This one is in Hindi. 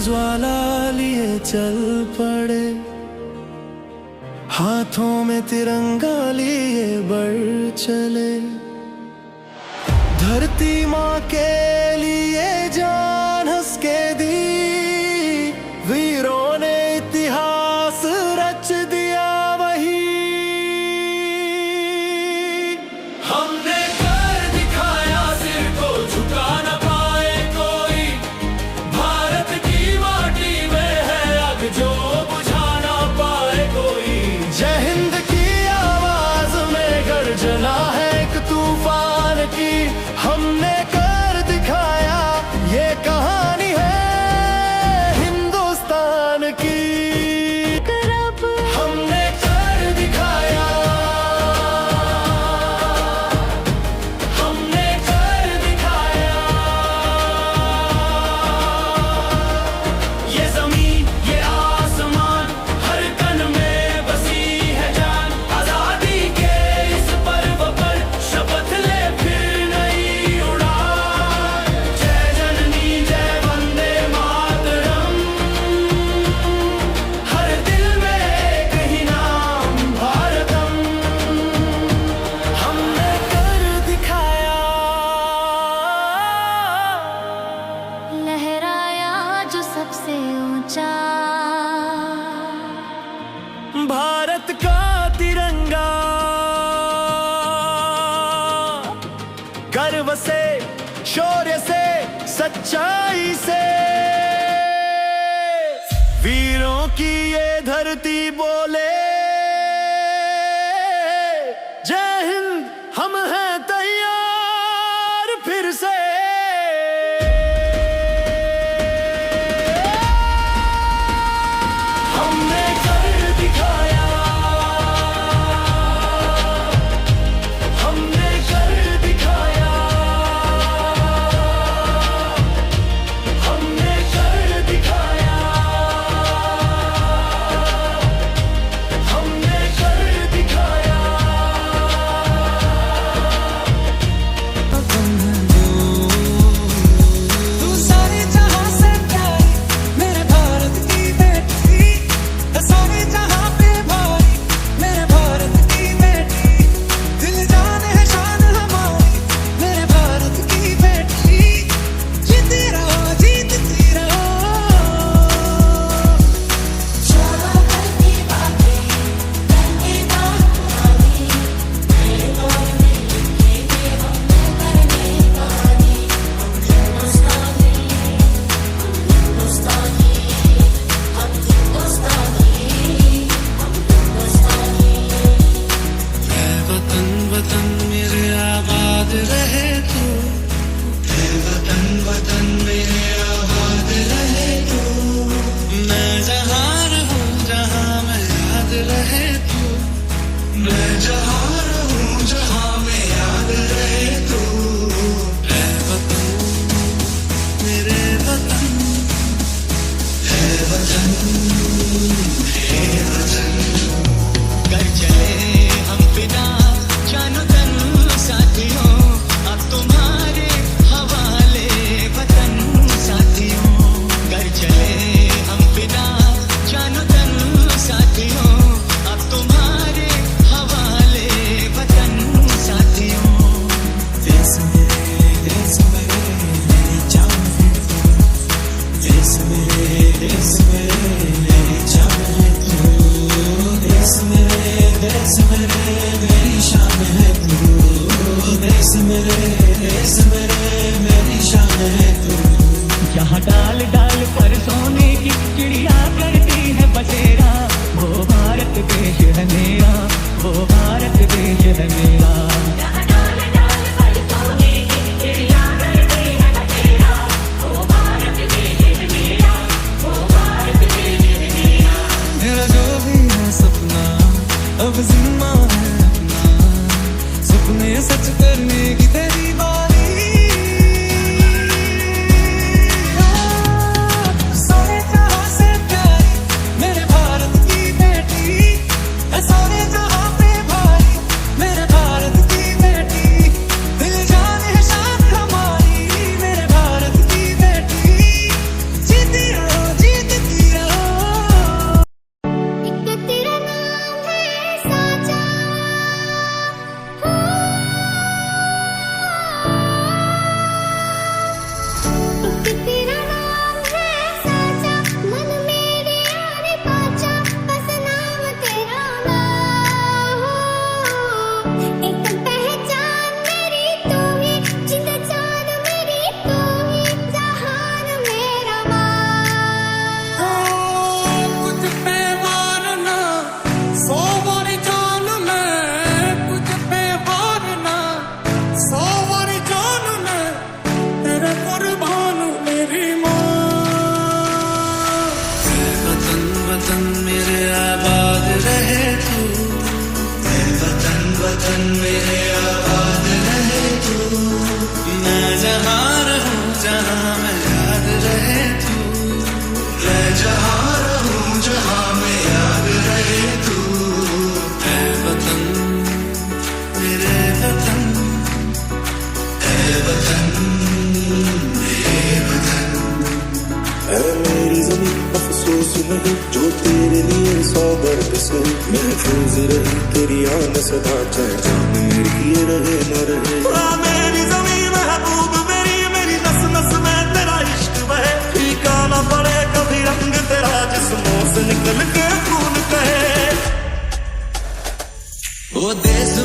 ज्वाला लिए चल पड़े, हाथों में तिरंगा लिए बढ़ चले। धरती माँ के लिए जान हंस के दी, वीरों ने इतिहास रच दिया वही। हमने कर दिखाया, सिर को झुका न पाए कोई। भारत की माटी में है आग जो बुझा ना पाए कोई। जय हिंद की आवाज में गर्जना है एक तूफान की। हमने कर दिखाया, ये कहानी है हिंदुस्तान की। हमने कर दिखाया, हमने कर दिखाया। ये जमीन ये आसमान, हर कण में बसी है जान। आजादी के इस पर्व पर शपथ ले फिर नई उड़ान। जय जननी जय वंदे मातरम, हर दिल में एक ही नाम भारतम। हमने कर दिखाया, लहराया जो सबसे ऊंचा भारत का तिरंगा। गर्व से, शौर्य से, सच्चाई से, वीरों की ये धरती बोले जय हिंद। हम हैं तैयार फिर से। हमने कर दिखाया, हमने कर दिखाया, हमने कर दिखाया, हमने कर दिखाया। तू सारे जहां से प्यारी, मेरे भारत की बेटी। सारे जहां पे भारी, मेरे भारत की बेटी। दिल जान है शान हमारी, मेरे भारत की बेटी। जीती रहो जीतती रहो। चलो करती बातें करने का कहानी, मेरे बारे में लिखेंगे हम करने कहानी। हम हिंदुस्तानी, हम हिंदुस्तानी, हम हिंदुस्तानी, हम हिंदुस्तानी। है वतन वतन मेरे आबाद रहे तू। है वतन वतन मेरे आबाद रहे तू। मैं जहाँ रहूं जहाँ मैं याद रहे तू। मैं जहाँ रहूं जहाँ मैं याद रहे तू। है वतन मेरे वतन, है वतन, है वतन। कर चले हम पिता जानो तन साथियों, अब तुम्हारे हवाले वतन साथियों। कर चले हम पिता जानो तन साथियों, अब तुम्हारे हवाले वतन साथियों। देश मेरे मेरी जान है तू। देश मेरे मेरी जान है तू। देश मेरे मेरी शान है तू। देश मेरे मेरी शान है तू। जहाँ डाल डाल पर सोने की चिड़िया करती है बसेरा, वो भारत देश है मेरा, वो भारत देश है मेरा। डाल डाल पर सोने की चिड़िया करती है बसेरा, वो भारत देश है मेरा, वो भारत देश है मेरा। मेरा जो भी है सपना अब जिम्मा है अपना, सपने सच करने की तेरी बारी। वतन मेरे आबाद रहे तू, ऐ वतन वतन मेरे आबाद रहे तू। मैं जहाँ रहूं जहाँ मैं याद रहे तू, मैं जहाँ रहूं जहाँ मैं याद रहे तू। ऐ वतन मेरे वतन, ऐ वतन मेरे वतन। ऐ मेरी ज़मीं अफसोस नहीं जो तेरे लिए 100 दर्द से महफूज रही तेरी आन सदा, चाहे जान मेरी ये रहे न रहे। मेरी ज़मीं महबूब मेरी, मेरी नस नस में तेरा इश्क बहे, फीका ना पड़े कभी रंग तेरा जिस्मों से निकल के खून कहे। वो देश